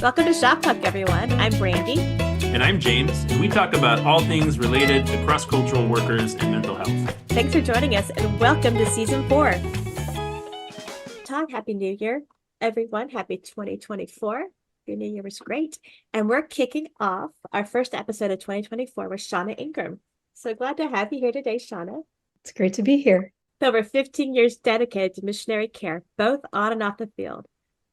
Welcome to Shop Talk, everyone. I'm Brandi. And I'm James, and we talk about all things related to cross-cultural workers and mental health. Thanks for joining us, and welcome to Season 4. Todd, Happy New Year, everyone. Happy 2024. Your New Year was great. And we're kicking off our first episode of 2024 with Shonna Ingram. So glad to have you here today, Shonna. It's great to be here. With over 15 years dedicated to missionary care, both on and off the field,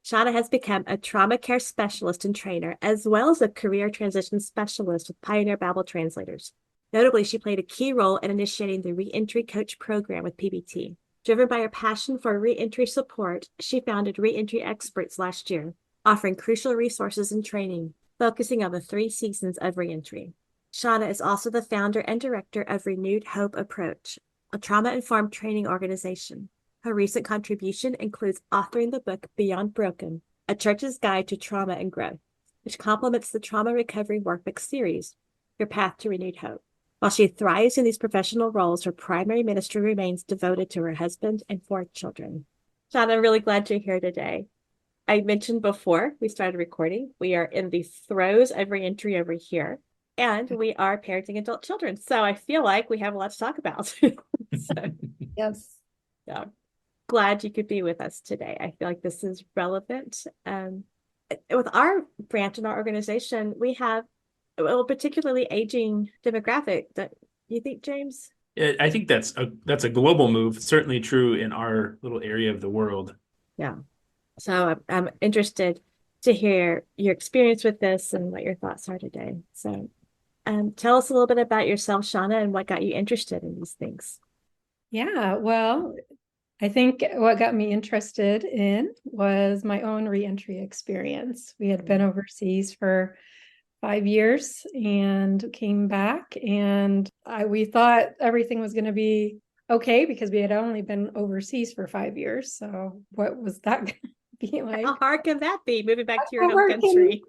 Shonna has become a trauma care specialist and trainer, as well as a career transition specialist with Pioneer Bible Translators. Notably, she played a key role in initiating the Reentry Coach program with PBT. Driven by her passion for reentry support, she founded Reentry Experts last year, offering crucial resources and training, focusing on the 3 seasons of reentry. Shonna is also the founder and director of Renewed Hope Approach, a trauma-informed training organization. Her recent contribution includes authoring the book Beyond Broken, A Church's Guide to Trauma and Growth, which complements the Trauma Recovery Workbook series, Your Path to Renewed Hope. While she thrives in these professional roles, her primary ministry remains devoted to her husband and 4 children. Shonna, I'm really glad you're here today. I mentioned before we started recording, we are in the throes of reentry over here, and we are parenting adult children. So I feel like we have a lot to talk about. Yes. Yeah. Glad you could be with us today. I feel like this is relevant. With our branch in our organization, we have a particularly aging demographic. That you think, James? Yeah, I think that's a global move. Certainly true in our little area of the world. Yeah. So I'm interested to hear your experience with this and what your thoughts are today. So tell us a little bit about yourself, Shonna, and what got you interested in these things. Yeah, well, I think what got me interested in was my own reentry experience. We had been overseas for 5 years and came back, and we thought everything was going to be okay because we had only been overseas for 5 years. So what was that going to be like? How hard can that be, moving back to your home country?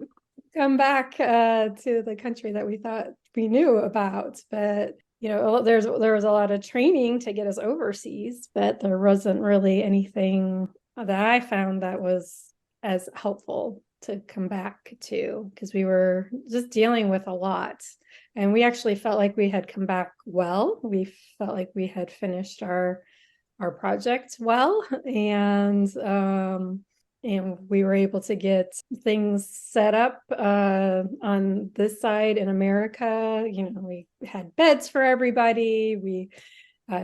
Come back to the country that we thought we knew about, but there was a lot of training to get us overseas, but there wasn't really anything that I found that was as helpful to come back to, because we were just dealing with a lot. And we actually felt like we had come back well. We felt like we had finished our project well, and we were able to get things set up on this side in America. We had beds for everybody. We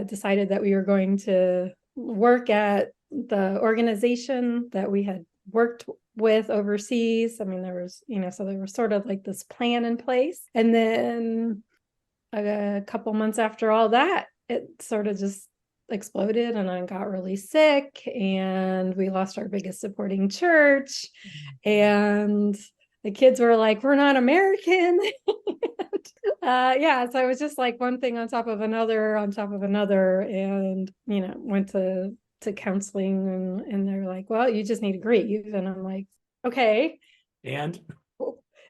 decided that we were going to work at the organization that we had worked with overseas. I mean, there was, so there was sort of like this plan in place. And then a couple months after all that, it sort of just exploded, and I got really sick, and we lost our biggest supporting church, and the kids were like, we're not American. So it was just like one thing on top of another, and went to counseling, and they're like, well, you just need to grieve. And I'm like, okay, and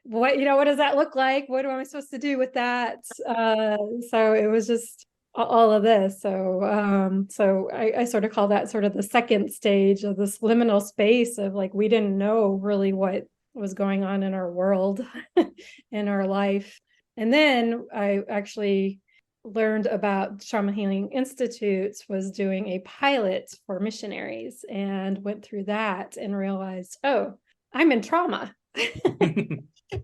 what does that look like? What am I supposed to do with that? So it was just all of this. So I sort of call that sort of the second stage of this liminal space of like, we didn't know really what was going on in our world, in our life. And then I actually learned about Trauma Healing Institutes was doing a pilot for missionaries, and went through that and realized, oh, I'm in trauma.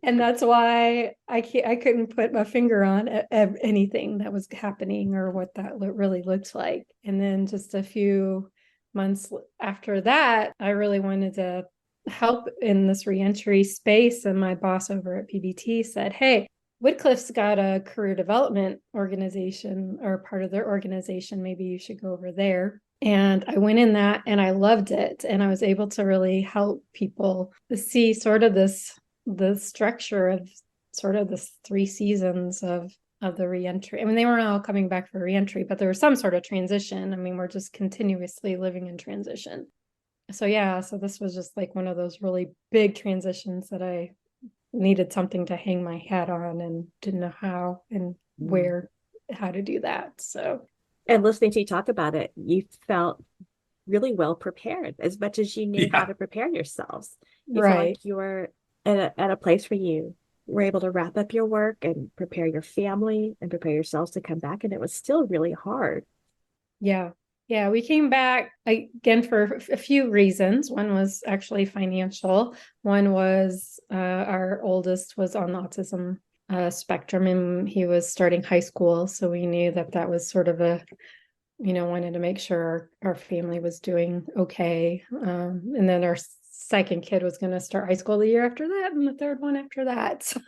And that's why I couldn't put my finger on anything that was happening or what that really looked like. And then just a few months after that, I really wanted to help in this reentry space. And my boss over at PBT said, hey, Wycliffe's got a career development organization, or part of their organization. Maybe you should go over there. And I went in that, and I loved it. And I was able to really help people see sort of the structure of sort of the 3 seasons of the reentry. I mean, they weren't all coming back for reentry, but there was some sort of transition. I mean, we're just continuously living in transition. So this was just like one of those really big transitions that I needed something to hang my hat on, and didn't know how and how to do that. So, and listening to you talk about it, you felt really well prepared, as much as you knew how to prepare yourselves. You felt like you were at a place where you were able to wrap up your work and prepare your family and prepare yourselves to come back. And it was still really hard. Yeah. Yeah, we came back again for a few reasons. One was actually financial. One was our oldest was on the autism spectrum, and he was starting high school. So we knew that that was sort of wanted to make sure our family was doing okay. And then our second kid was going to start high school the year after that, and the third one after that. So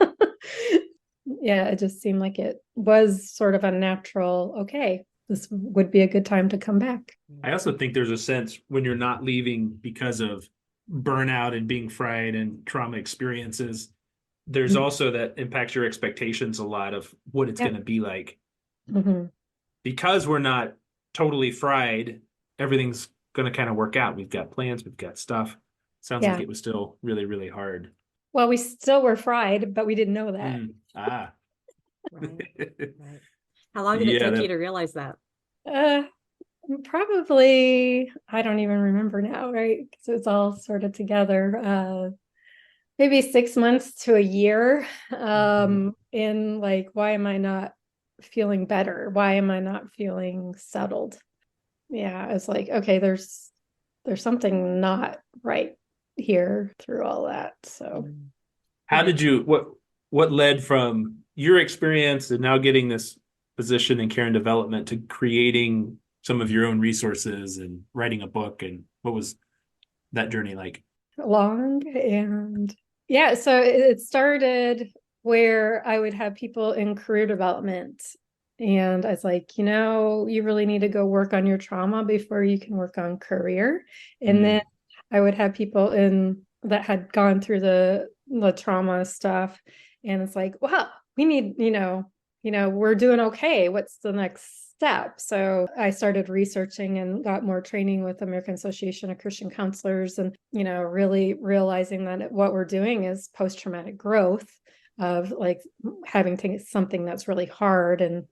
yeah, it just seemed like it was sort of a natural, okay, this would be a good time to come back. I also think there's a sense when you're not leaving because of burnout and being fried and trauma experiences, there's also that impacts your expectations a lot of what it's Yeah. going to be like. Mm-hmm. Because we're not totally fried, everything's going to kind of work out. We've got plans, we've got stuff. Sounds like Yeah. it was still really, really hard. Well, we still were fried, but we didn't know that. Ah. Right. Right. How long did it Yeah, take you that to realize that? Uh, Probably, I don't even remember now, right? So it's all sort of together. Maybe 6 months to a year. In like, why am I not feeling better? Why am I not feeling settled? Yeah, it's like, okay, there's something not right here through all that. So how did you what led from your experience and now getting this position in care and development to creating some of your own resources and writing a book, and what was that journey like? long. And yeah, so it started where I would have people in career development, and I was like, you really need to go work on your trauma before you can work on career. And then I would have people in that had gone through the trauma stuff, and it's like, wow, we need, we're doing okay. What's the next step? So I started researching and got more training with American Association of Christian Counselors, and really realizing that what we're doing is post-traumatic growth of like having something that's really hard and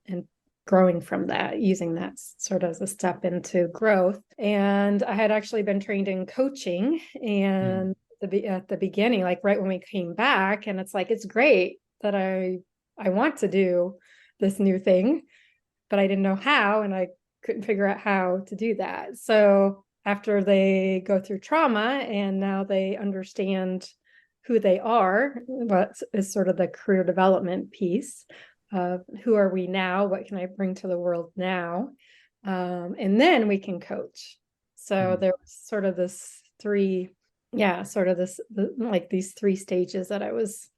growing from that, using that sort of as a step into growth. And I had actually been trained in coaching, and at the beginning, like right when we came back, and it's like, it's great that I want to do this new thing, but I didn't know how, and I couldn't figure out how to do that. So after they go through trauma and now they understand who they are, what is sort of the career development piece of who are we now, what can I bring to the world now, and then we can coach. So there was sort of this like these three stages that I was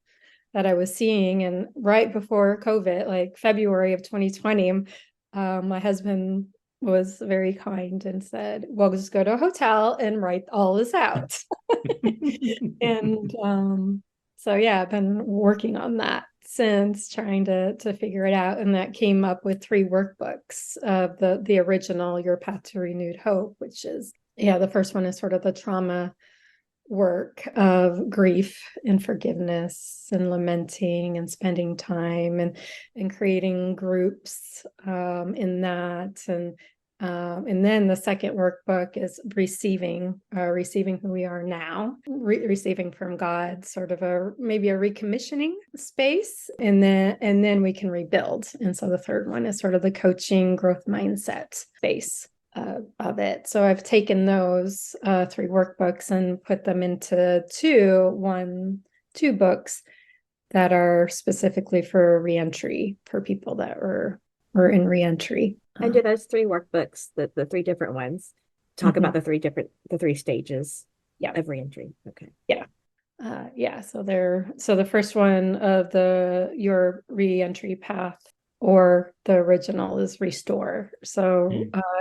seeing. And right before COVID, like February of 2020, my husband was very kind and said, well, just go to a hotel and write all this out. And so yeah, I've been working on that since, trying to figure it out. And that came up with 3 workbooks of the original Your Path to Renewed Hope, which is, the first one is sort of the trauma work of grief and forgiveness and lamenting and spending time and creating groups in that. And then the second workbook is receiving who we are now, receiving from God, sort of maybe a recommissioning space, and then we can rebuild. And so the third one is sort of the coaching growth mindset space of it. So I've taken those 3 workbooks and put them into two books that are specifically for reentry, for people that were in reentry. And do those 3 workbooks, the 3 different ones, talk about the 3 stages of reentry? Okay. Yeah. So the first one of your reentry path, or the original, is restore. So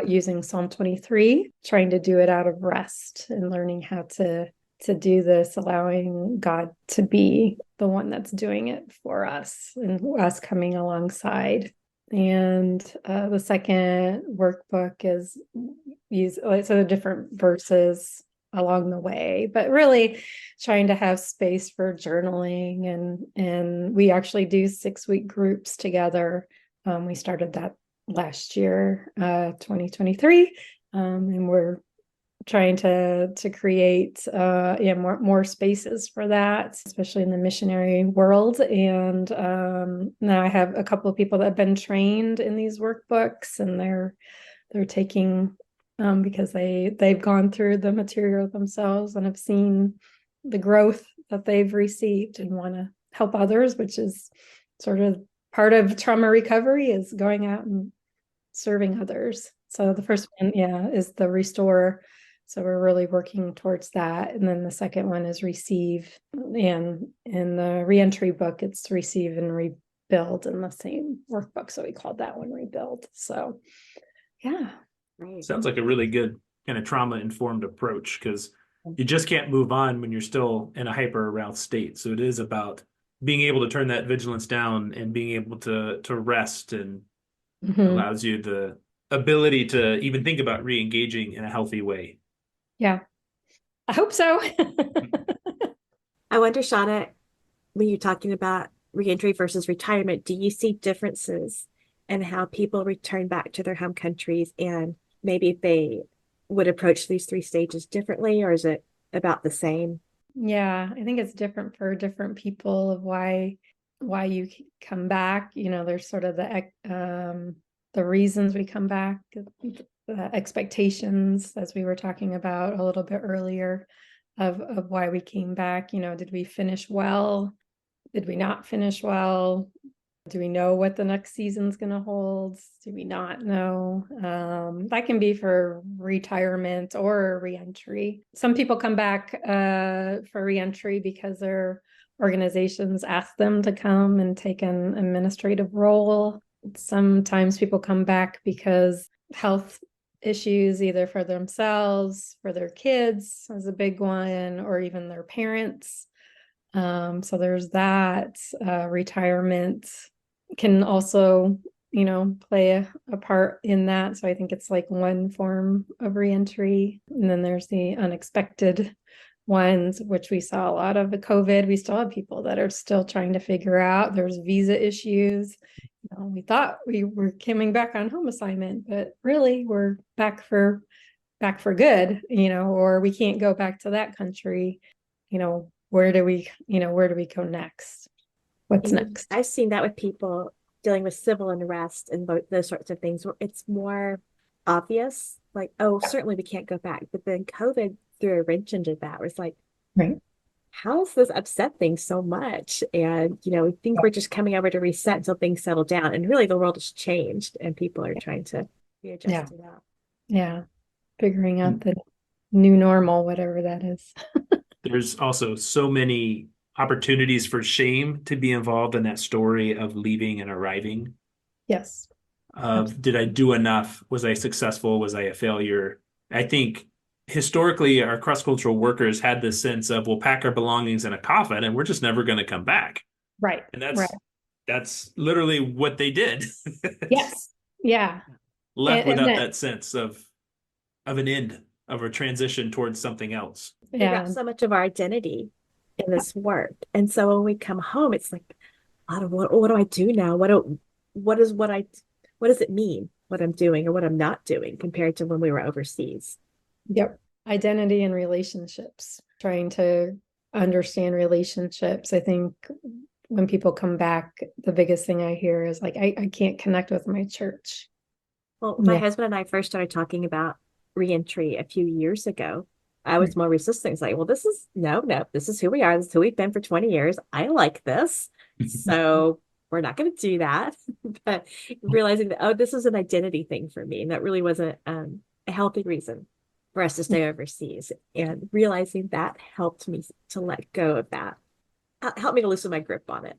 using Psalm 23, trying to do it out of rest and learning how to do this, allowing God to be the one that's doing it for us and us coming alongside. And the second workbook is the different verses along the way, but really trying to have space for journaling, and we actually do 6-week groups together. We started that last year, 2023, and we're trying to create more spaces for that, especially in the missionary world. And now I have a couple of people that have been trained in these workbooks, and they're taking because they've gone through the material themselves and have seen the growth that they've received and want to help others, which is sort of part of trauma recovery, is going out and serving others. So the first one, is the restore. So we're really working towards that. And then the second one is receive. And in the reentry book, it's receive and rebuild in the same workbook. So we called that one rebuild. So yeah. Right. Sounds like a really good kind of trauma-informed approach, because you just can't move on when you're still in a hyper-aroused state. So it is about being able to turn that vigilance down and being able to rest, and allows you the ability to even think about re-engaging in a healthy way. Yeah, I hope so. I wonder, Shonna, when you're talking about reentry versus retirement, do you see differences in how people return back to their home countries, and maybe if they would approach these three stages differently, or is it about the same? Yeah, I think it's different for different people of why you come back. There's sort of the reasons we come back, the expectations, as we were talking about a little bit earlier, of why we came back. Did we finish well? Did we not finish well? Do we know what the next season's going to hold? Do we not know? That can be for retirement or reentry. Some people come back for reentry because their organizations ask them to come and take an administrative role. Sometimes people come back because health issues, either for themselves, for their kids is a big one, or even their parents. So there's that. Retirement can also, play a part in that. So I think it's like one form of reentry. And then there's the unexpected ones, which we saw a lot of the COVID. We still have people that are still trying to figure out. There's visa issues. We thought we were coming back on home assignment, but really we're back for good, or we can't go back to that country. Where do we go next? What's next? I've seen that with people dealing with civil unrest and those sorts of things, where it's more obvious, like, oh, certainly we can't go back. But then COVID threw a wrench into that. Where it's like, Right. how does this upset things so much? And, we think we're just coming over to reset until things settle down. And really, the world has changed, and people are trying to readjust to that. Yeah. Figuring out the new normal, whatever that is. There's also so many opportunities for shame to be involved in that story of leaving and arriving. Yes. Did I do enough? Was I successful? Was I a failure? I think historically our cross-cultural workers had this sense of, we'll pack our belongings in a coffin and we're just never going to come back. Right. And that's literally what they did. Yes. Yeah. Left without that sense of an end, of a transition towards something else. We wrap so much of our identity in this work. And so when we come home, it's like, what do I do now? What does it mean, what I'm doing or what I'm not doing, compared to when we were overseas? Yep. Identity and relationships, trying to understand relationships. I think when people come back, the biggest thing I hear is like, I can't connect with my church. Well, my husband and I first started talking about reentry a few years ago. I was more resistant. It's like, well, this is this is who we are. This is who we've been for 20 years. I like this. So we're not going to do that. But realizing that, this is an identity thing for me. And that really wasn't a healthy reason for us to stay overseas. And realizing that helped me to let go of that. Helped me to loosen my grip on it.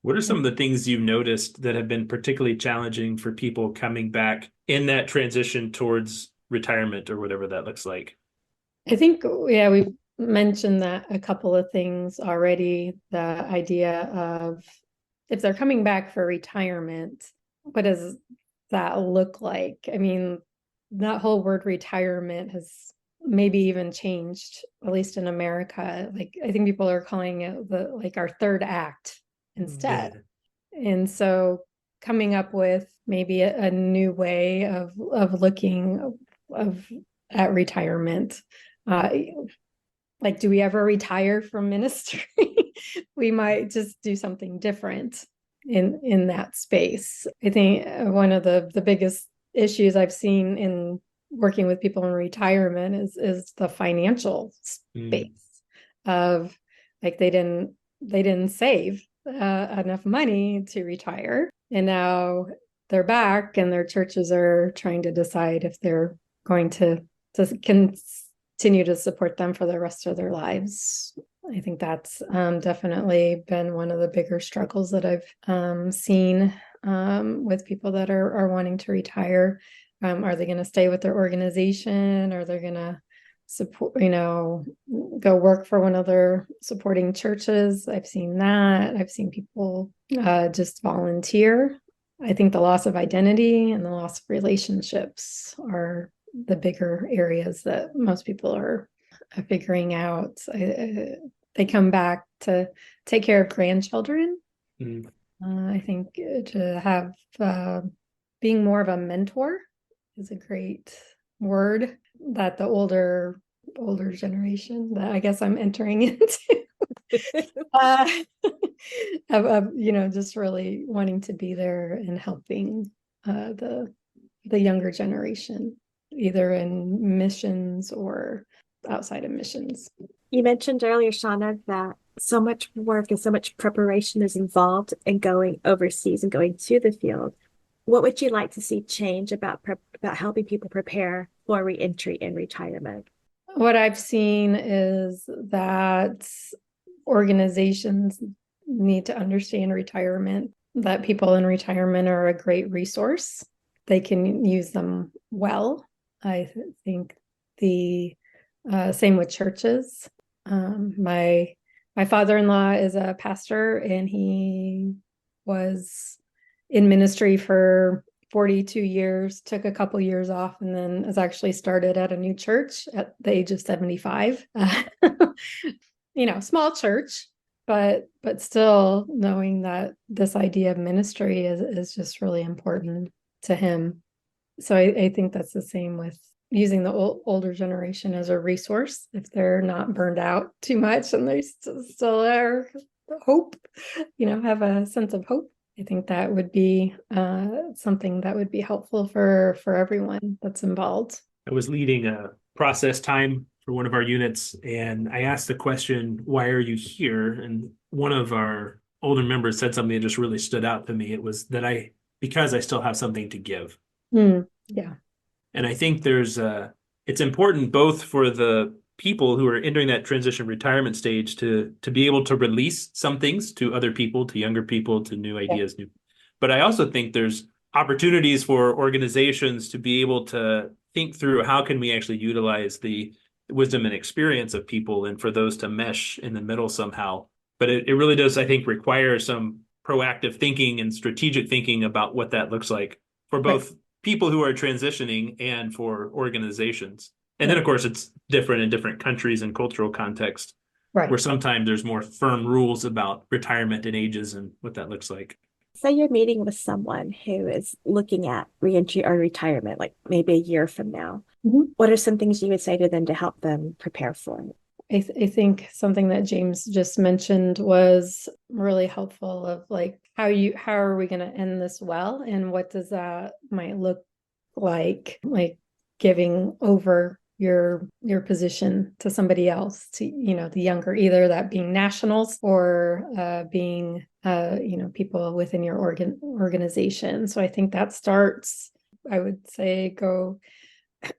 What are some of the things you've noticed that have been particularly challenging for people coming back in that transition towards retirement, or whatever that looks like? I think, we mentioned that a couple of things already. The idea of, if they're coming back for retirement, what does that look like? I mean, that whole word retirement has maybe even changed, at least in America. Like, I think people are calling it our third act instead. And so coming up with maybe a new way of looking, of at retirement. Like, do we ever retire from ministry? We might just do something different in that space. I think one of the biggest issues I've seen in working with people in retirement is the financial space of, like, they didn't save enough money to retire, and now they're back and their churches are trying to decide if they're going to continue to support them for the rest of their lives. I think that's definitely been one of the bigger struggles that I've seen with people that are wanting to retire. Are they going to stay with their organization? Are they going to support, go work for one of their supporting churches? I've seen that. I've seen people just volunteer. I think the loss of identity and the loss of relationships are the bigger areas that most people are figuring out. They come back to take care of grandchildren. I think to have being more of a mentor is a great word that the older generation that I guess I'm entering into of just really wanting to be there and helping the younger generation, either in missions or outside of missions. You mentioned earlier, Shonna, that so much work and so much preparation is involved in going overseas and going to the field. What would you like to see change about helping people prepare for reentry in retirement? What I've seen is that organizations need to understand retirement, that people in retirement are a great resource. They can use them well. I think the same with churches. My father-in-law is a pastor, and he was in ministry for 42 years, took a couple years off, and then has actually started at a new church at the age of 75. Small church, but still knowing that this idea of ministry is just really important to him. So I think that's the same with using the older generation as a resource. If they're not burned out too much and they still are hope, have a sense of hope. I think that would be something that would be helpful for everyone that's involved. I was leading a process time for one of our units, and I asked the question, "Why are you here?" And one of our older members said something that just really stood out to me. It was that because I still have something to give. Yeah. And I think it's important both for the people who are entering that transition retirement stage to be able to release some things to other people, to younger people, to new ideas. Yeah. But I also think there's opportunities for organizations to be able to think through how can we actually utilize the wisdom and experience of people, and for those to mesh in the middle somehow. But it really does, I think, require some proactive thinking and strategic thinking about what that looks like for both people who are transitioning and for organizations. And then, of course, it's different in different countries and cultural context, where sometimes there's more firm rules about retirement and ages and what that looks like. Say you're meeting with someone who is looking at reentry or retirement, like maybe a year from now. Mm-hmm. What are some things you would say to them to help them prepare for it? I think something that James just mentioned was really helpful, of like, how are we going to end this well, and what does that might look like giving over your position to somebody else, to the younger, either that being nationals or being people within your organization. So I think that starts, I would say, go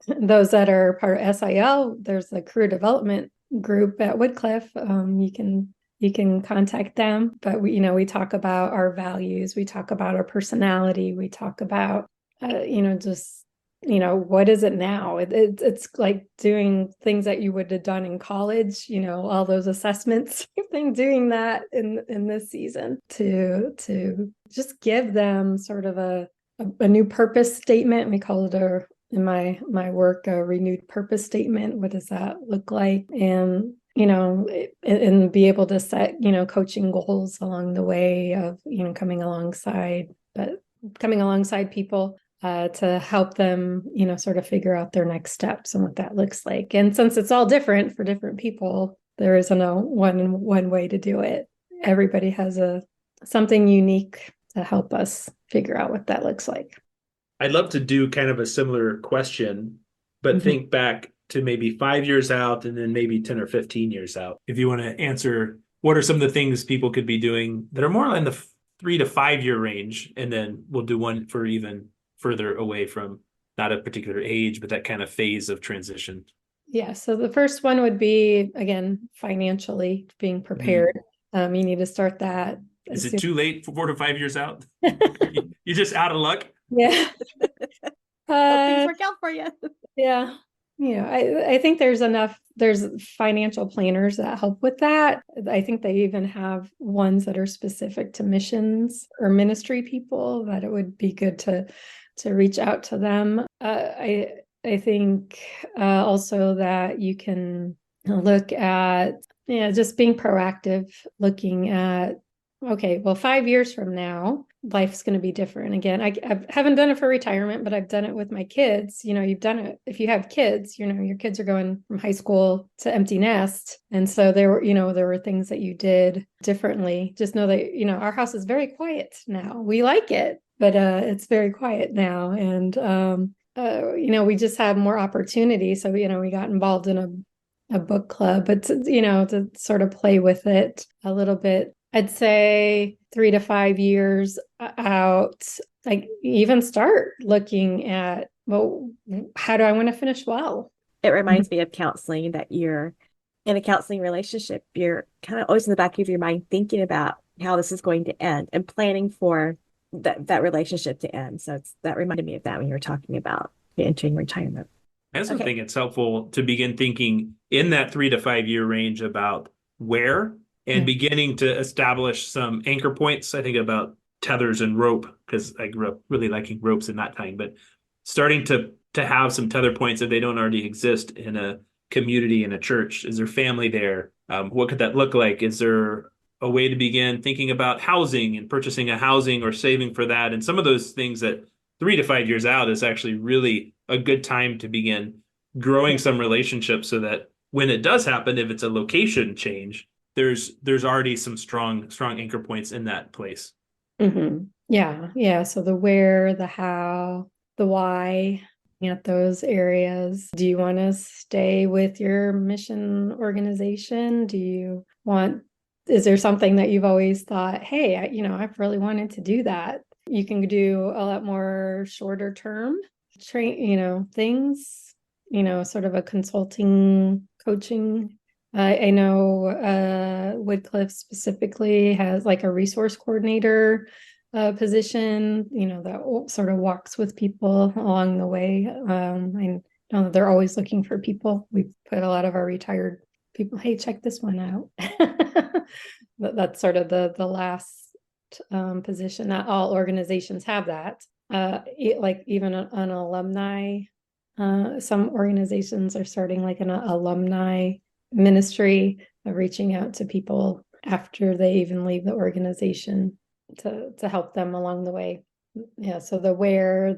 those that are part of SIL. There's a career development group at Woodcliff. You can contact them, but we talk about our values, we talk about our personality, we talk about what is it now? It's like doing things that you would have done in college, all those assessments. Doing that in this season to just give them sort of a new purpose statement. We call it in my work a renewed purpose statement. What does that look like? And and be able to set coaching goals along the way of coming alongside people to help them, sort of figure out their next steps and what that looks like. And since it's all different for different people, there isn't no one way to do it. Everybody has something unique to help us figure out what that looks like. I'd love to do kind of a similar question, but think back to maybe 5 years out and then maybe 10 or 15 years out. If you want to answer, what are some of the things people could be doing that are more in the 3 to 5 year range? And then we'll do one for even further away from not a particular age, but that kind of phase of transition. Yeah. So the first one would be, again, financially being prepared. You need to start that. Is it too late for 4 to 5 years out? You're just out of luck. Yeah. Hope things work out for you. Yeah. I think there's financial planners that help with that. I think they even have ones that are specific to missions or ministry people that it would be good to reach out to them. I think also that you can look at just being proactive, looking at, okay, well, 5 years from now, life's going to be different. Again, I haven't done it for retirement, but I've done it with my kids. You've done it. If you have kids, your kids are going from high school to empty nest. And so there were things that you did differently. Just know that, our house is very quiet now. We like it, but it's very quiet now. And, we just have more opportunity. So, we got involved in a book club, but to sort of play with it a little bit. I'd say 3 to 5 years out, like even start looking at, well, how do I want to finish well? It reminds me of counseling, that you're in a counseling relationship. You're kind of always in the back of your mind thinking about how this is going to end and planning for that relationship to end. So that reminded me of that when you were talking about entering retirement. I also think it's helpful to begin thinking in that 3 to 5 year range about where and beginning to establish some anchor points. I think about tethers and rope, because I grew up really liking ropes and not tying, but starting to have some tether points if they don't already exist in a community, in a church. Is there family there? What could that look like? Is there a way to begin thinking about housing and purchasing a housing or saving for that? And some of those things that 3 to 5 years out is actually really a good time to begin growing some relationships, so that when it does happen, if it's a location change, there's already some strong anchor points in that place. Yeah. So the where, the how, the why, at those areas. Do you want to stay with your mission organization? Is there something that you've always thought, hey, I've really wanted to do that? You can do a lot more shorter term things, sort of a consulting, coaching. I know Woodcliff specifically has like a resource coordinator position, that sort of walks with people along the way. I know that they're always looking for people. We put a lot of our retired people, hey, check this one out. That's sort of the last position. Not all organizations have that. Like even an alumni, some organizations are starting like an alumni ministry of reaching out to people after they even leave the organization to help them along the way. Yeah, so the where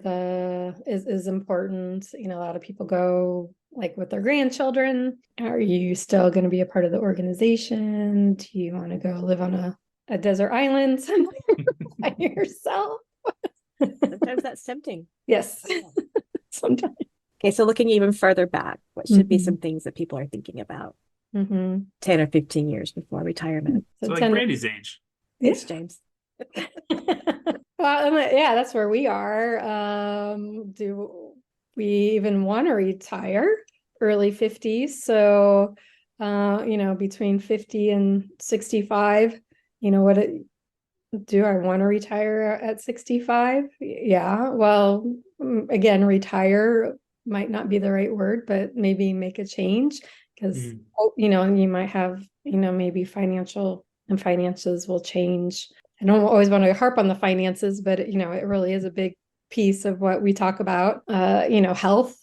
is important. A lot of people go like with their grandchildren. Are you still going to be a part of the organization? Do you want to go live on a desert island somewhere by yourself? Sometimes that's tempting. Yes. Sometimes. Okay, so looking even further back, what should be some things that people are thinking about 10 or 15 years before retirement? So like Brandi's age. Yes, James. Well, yeah, that's where we are. Do we even want to retire? Early 50s. So, between 50 and 65, do I want to retire at 65? Yeah. Well, again, retire might not be the right word, but maybe make a change, because, you might have, maybe finances will change. I don't always want to harp on the finances, but it really is a big piece of what we talk about. Health,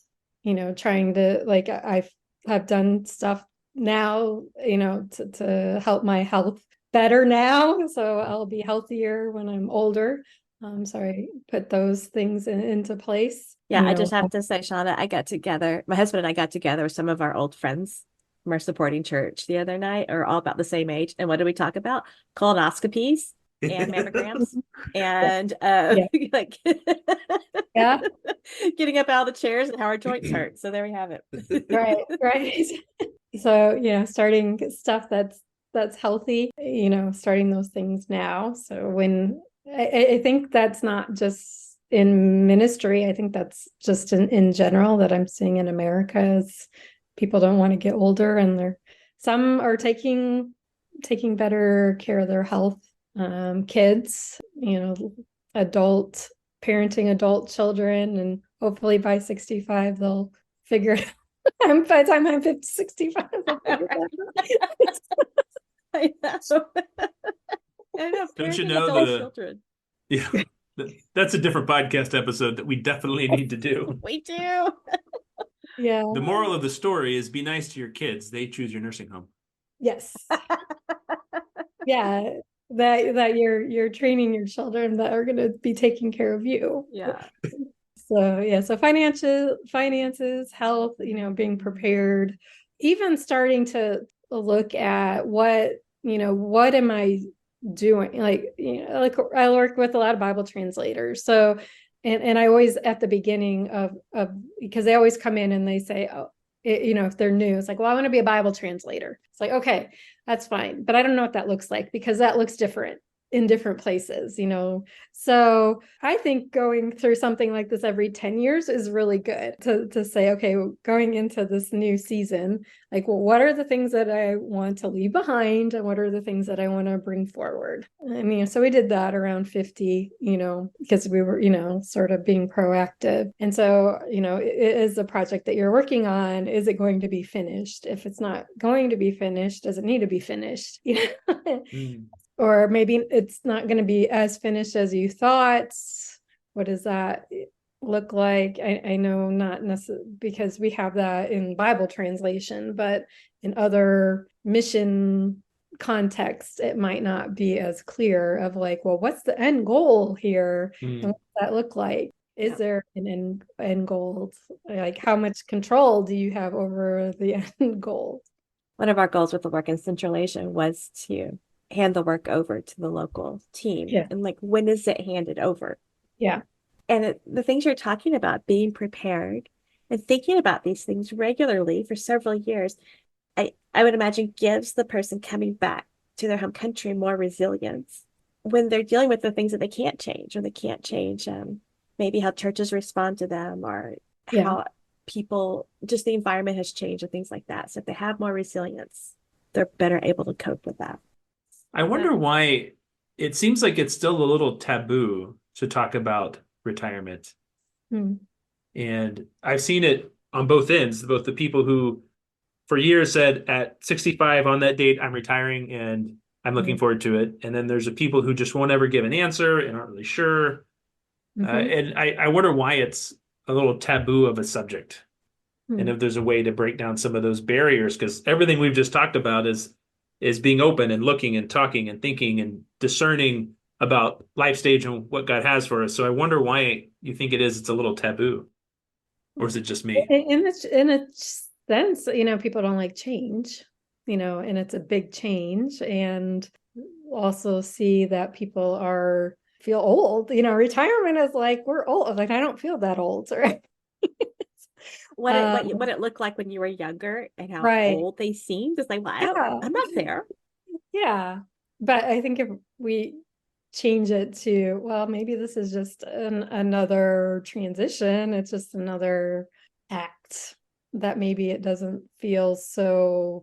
trying to, like, I've done stuff now, to help my health better now. So I'll be healthier when I'm older. put those things into place. Yeah, I just have to say, Shonna, my husband and I got together with some of our old friends from our supporting church the other night, or all about the same age. And what did we talk about? Colonoscopies and mammograms and Yeah. like Yeah. getting up out of the chairs and how our joints hurt. So there we have it. Right. So, starting stuff that's healthy, starting those things now. So when I think that's not just in ministry, I think that's just in general that I'm seeing in America is people don't want to get older, and some are taking better care of their health. Kids, adult parenting adult children, and hopefully by 65 they'll figure it out. By the time I'm 50, 65, they'll figure it out. I know. I know. Don't you Parenting know adult children. Yeah, that's a different podcast episode that we definitely need to do. We do. Yeah. The moral of the story is be nice to your kids. They choose your nursing home. Yes. Yeah. That you're training your children that are going to be taking care of you. Yeah. So finances, health, being prepared, even starting to look at what am I doing? Like, like I work with a lot of Bible translators. So, and I always at the beginning of because they always come in and they say, oh, if they're new, it's like, well, I want to be a Bible translator. It's like, okay, that's fine. But I don't know what that looks like, because that looks different in different places. So I think going through something like this every 10 years is really good to say, okay, going into this new season, like, well, what are the things that I want to leave behind, and what are the things that I want to bring forward? I mean, so we did that around 50, because we were, sort of being proactive. And so, is the project that you're working on, is it going to be finished? If it's not going to be finished, does it need to be finished? Or maybe it's not going to be as finished as you thought. What does that look like? I know not necessarily, because we have that in Bible translation, but in other mission contexts, it might not be as clear of like, well, what's the end goal here? And what does that look like? Is there an end goal? Like, how much control do you have over the end goal? One of our goals with the work in Central Asia was to hand the work over to the local team. Yeah. And like, when is it handed over? Yeah. And the things you're talking about, being prepared and thinking about these things regularly for several years, I would imagine gives the person coming back to their home country more resilience when they're dealing with the things that they can't change, or they can't change maybe how churches respond to them, or how people, just the environment has changed and things like that. So if they have more resilience, they're better able to cope with that. I wonder why it seems like it's still a little taboo to talk about retirement. And I've seen it on both ends, both the people who for years said at 65 on that date, I'm retiring and I'm looking forward to it. And then there's the people who just won't ever give an answer and aren't really sure. And I wonder why it's a little taboo of a subject. And if there's a way to break down some of those barriers, because everything we've just talked about is being open and looking and talking and thinking and discerning about life stage and what God has for us. So I wonder why you think it's a little taboo, or is it just me? In a sense, people don't like change, and it's a big change, and also see that people feel old. Retirement is like, we're old. Like, I don't feel that old, right? What it looked like when you were younger and how old they seemed. It's like, well, I'm not there. Yeah. But I think if we change it to, well, maybe this is just another transition. It's just another act, that maybe it doesn't feel so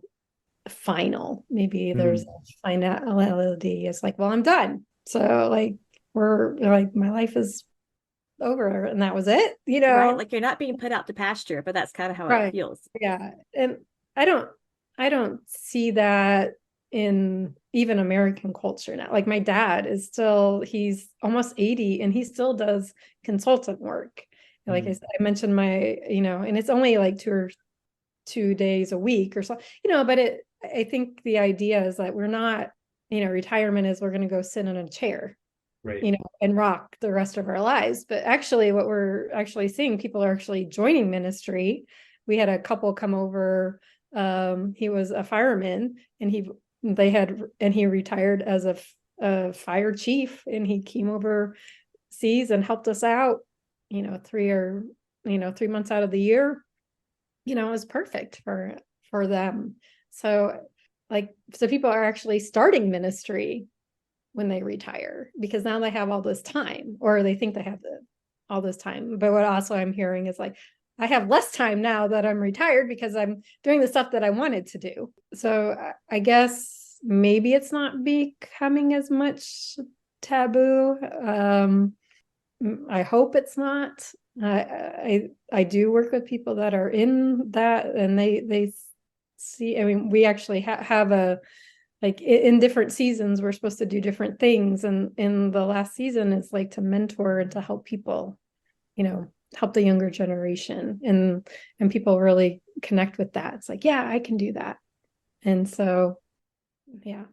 final. Maybe there's a finality. It's like, well, I'm done. So like, my life is over and that was it, right? Like, you're not being put out to pasture, but that's kind of how it feels. Yeah. And I don't see that in even American culture now. Like, my dad he's almost 80 and he still does consultant work. Like I said, I mentioned and it's only like 2 days a week or so, but I think the idea is that we're not, retirement is we're going to go sit in a chair. Right. and rock the rest of our lives. But actually, what we're actually seeing, people are actually joining ministry. We had a couple come over. He was a fireman, and he retired as a fire chief, and he came overseas and helped us out. 3 months out of the year. It was perfect for them. So people are actually starting ministry when they retire, because now they have all this time, or they think they have all this time. But what also I'm hearing is I have less time now that I'm retired because I'm doing the stuff that I wanted to do. So I guess maybe it's not becoming as much taboo. I hope it's not. I do work with people that are in that, and they see. I mean, we actually have a in different seasons, we're supposed to do different things, and in the last season, it's to mentor and to help people, help the younger generation, and people really connect with that. It's yeah, I can do that, and so yeah.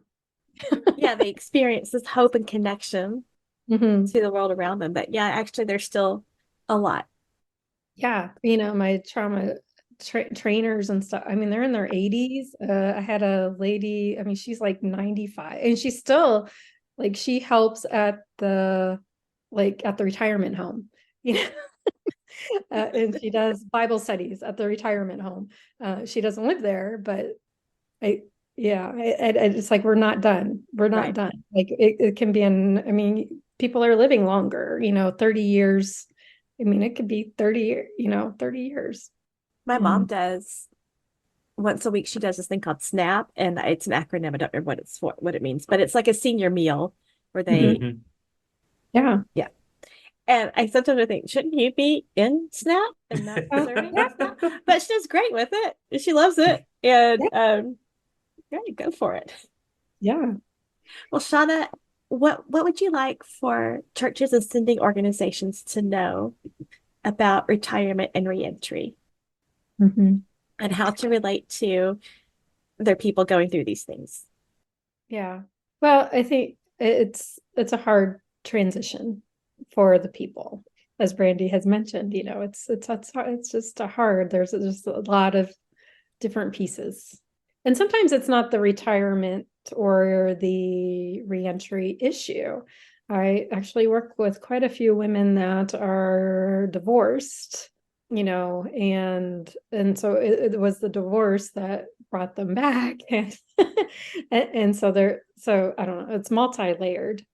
Yeah, they experience this hope and connection Mm-hmm. to the world around them. But yeah, actually, there's still a lot. Yeah, my trauma trainers and stuff. I mean, they're in their 80s. I had a lady, I mean, she's 95, and she's still she helps at the retirement home, and she does Bible studies at the retirement home. She doesn't live there, but it's we're not done. We're not Right. done. It can be I mean, people are living longer, 30 years. I mean, it could be 30 years. My mom does once a week. She does this thing called SNAP, and it's an acronym. I don't remember what it means, but it's like a senior meal where they, Mhm. Yeah. yeah. And I sometimes think, shouldn't you be in SNAP and not serving in SNAP? But she does great with it. She loves it, and yeah, go for it. Yeah. Well, Shauna, what would you like for churches and sending organizations to know about retirement and reentry, Mm-hmm. and how to relate to their people going through these things? Yeah. Well, I think it's a hard transition for the people, as Brandi has mentioned. It's just a hard. There's just a lot of different pieces, and sometimes it's not the retirement or the reentry issue. I actually work with quite a few women that are divorced, and so it was the divorce that brought them back, and so I don't know, it's multi-layered.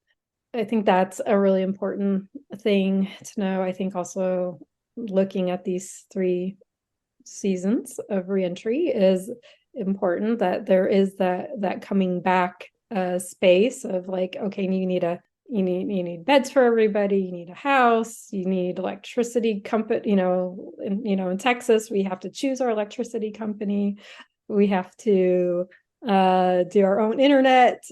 I think that's a really important thing to know. I think also looking at these 3 seasons of reentry is important, that there is that coming back space of okay, you need beds for everybody, you need a house, you need electricity company. In Texas, we have to choose our electricity company, we have to do our own internet.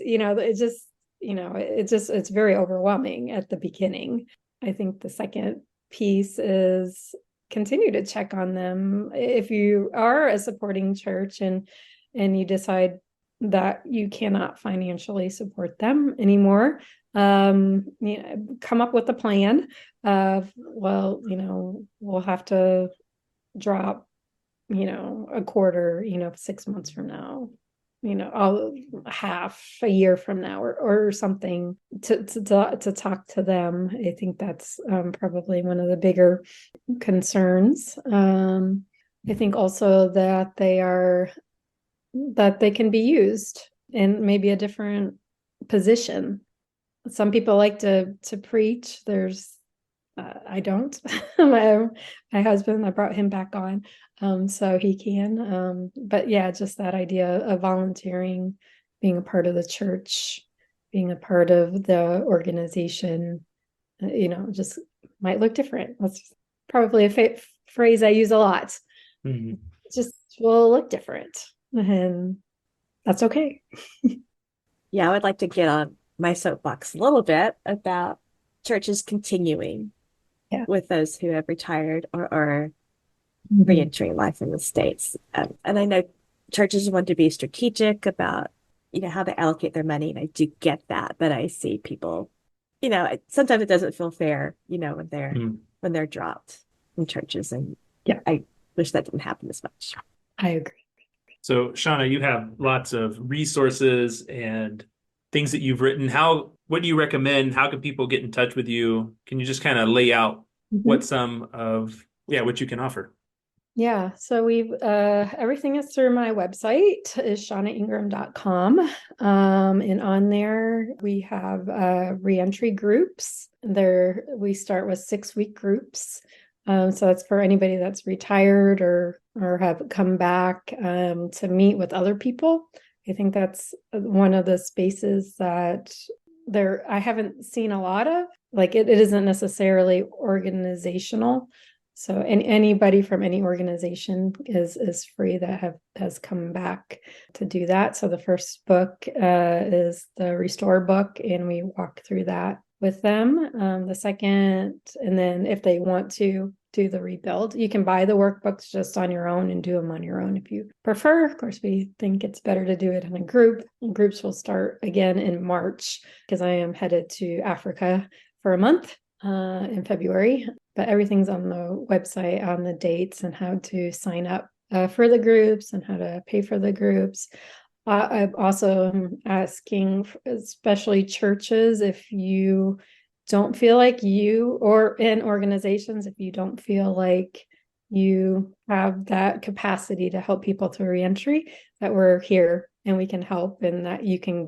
It's very overwhelming at the beginning. I think the second piece is continue to check on them. If you are a supporting church and you decide that you cannot financially support them anymore, come up with a plan of, well, we'll have to drop a quarter 6 months from now, I'll half a year from now, or something, to talk to them. I think that's probably one of the bigger concerns. I think also that they can be used in maybe a different position. Some people like to preach. I don't. my husband, I brought him back on, so he can. But yeah, just that idea of volunteering, being a part of the church, being a part of the organization, just might look different. That's probably a phrase I use a lot. Mhm. It just will look different, and that's okay. Yeah, I would like to get on my soapbox a little bit about churches continuing Yeah. with those who have retired or are Mhm. reentering life in the States. And I know churches want to be strategic about, how they allocate their money, and I do get that, but I see people sometimes it doesn't feel fair, Mm. when they're dropped in churches, and Yeah. I wish that didn't happen as much. I agree. So, Shonna, you have lots of resources and things that you've written. What do you recommend? How can people get in touch with you? Can you just kind of lay out Mhm. what some of, yeah, what you can offer? Yeah, so we've everything is through my website is shonnaingram.com. And on there we have reentry groups. There we start with 6-week groups. So that's for anybody that's retired or have come back to meet with other people. I think that's one of the spaces that I haven't seen a lot of. Like it isn't necessarily organizational. So anybody from any organization is free that has come back to do that. So the first book is the Restore book, and we walk through that with them. The second, and then if they want to do the rebuild, you can buy the workbooks just on your own and do them on your own if you prefer. Of course, we think it's better to do it in a group. And groups will start again in March because I am headed to Africa for a month in February. But everything's on the website on the dates and how to sign up for the groups and how to pay for the groups. I'm also asking, especially churches, if you don't feel like or in organizations, if you don't feel like you have that capacity to help people through reentry, that we're here and we can help, and that you can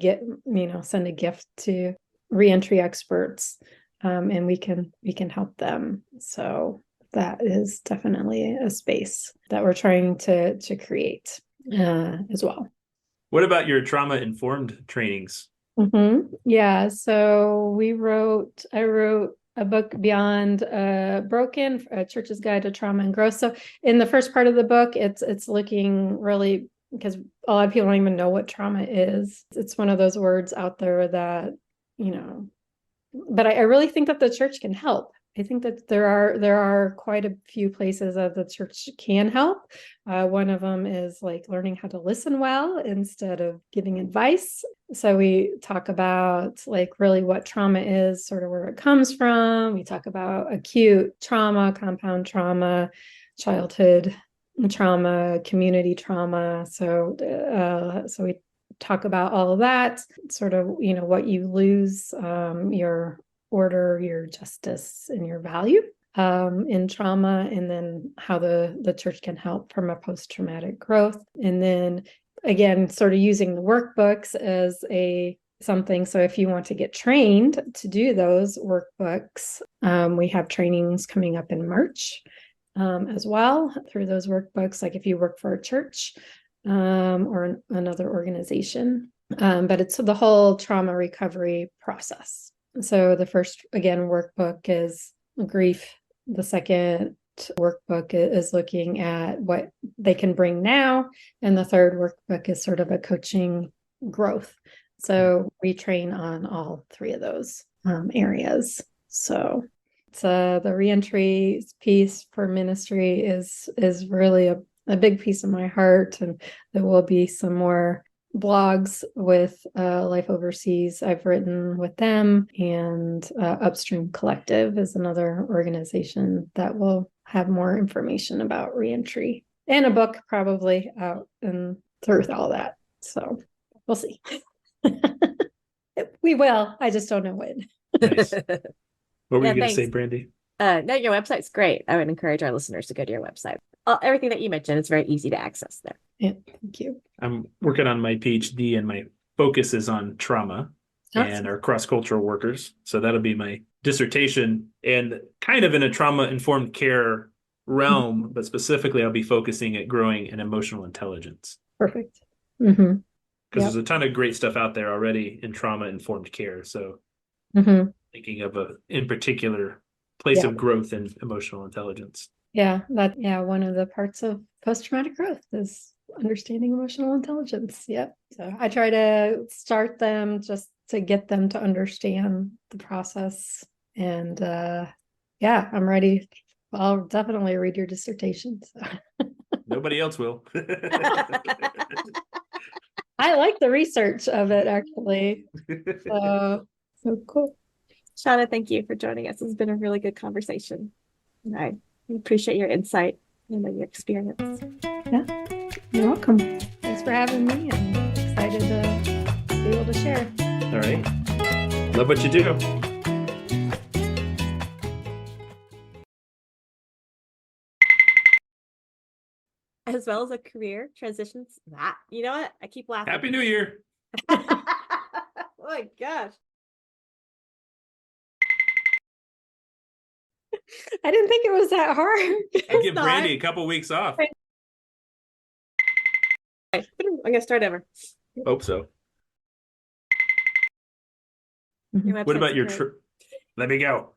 send a gift to reentry experts. And we can help them. So that is definitely a space that we're trying to create as well. What about your trauma-informed trainings? Yeah, so I wrote a book, Beyond Broken, A Church's Guide to Trauma and Growth. So in the first part of the book, it's looking really, because a lot of people don't even know what trauma is. It's one of those words out there that, but I really think that the church can help. I think that there are quite a few places that the church can help. One of them is like learning how to listen well instead of giving advice. So we talk about like really what trauma is, sort of where it comes from. We talk about acute trauma, compound trauma, childhood trauma, community trauma. So we talk about all of that, sort of, what you lose, your order, your justice, and your value in trauma, and then how the church can help from a post-traumatic growth. And then again, sort of using the workbooks as something. So if you want to get trained to do those workbooks, we have trainings coming up in March as well through those workbooks, like if you work for a church or another organization. But it's the whole trauma recovery process. So the first, again, workbook is grief. The second workbook is looking at what they can bring now. And the third workbook is sort of a coaching growth. So we train on all three of those areas. So it's the reentry piece for ministry is really a big piece of my heart, and there will be some more blogs with Life Overseas I've written with them, and Upstream Collective is another organization that will have more information about reentry, and a book probably out and through all that. So we'll see. We will. I just don't know when. Nice. What were Yeah, you going to say, thanks. Brandi? No, your website's great. I would encourage our listeners to go to your website. Everything that you mentioned is very easy to access there. Yeah, thank you. I'm working on my PhD, and my focus is on trauma and our cross-cultural workers. So that'll be my dissertation, and kind of in a trauma-informed care realm, but specifically I'll be focusing at growing an emotional intelligence. Perfect. Mm-hmm. Because there's a ton of great stuff out there already in trauma-informed care. So thinking of in particular place of growth in emotional intelligence. Yeah, one of the parts of post-traumatic growth is understanding emotional intelligence. Yep. So I try to start them just to get them to understand the process. And I'm ready. I'll definitely read your dissertation. So. Nobody else will. I like the research of it, actually. So cool. Shonna, thank you for joining us. It's been a really good conversation. And I appreciate your insight and your experience. Yeah, you're welcome. Thanks for having me, and excited to be able to share. All right. Love what you do. As well as a career transitions. You know what? I keep laughing. Happy New Year. Oh my gosh. I didn't think it was that hard. I give not. Brandi a couple weeks off. Okay, I'm gonna start over. Hope so. Your What about website's your great. trip? Let me go.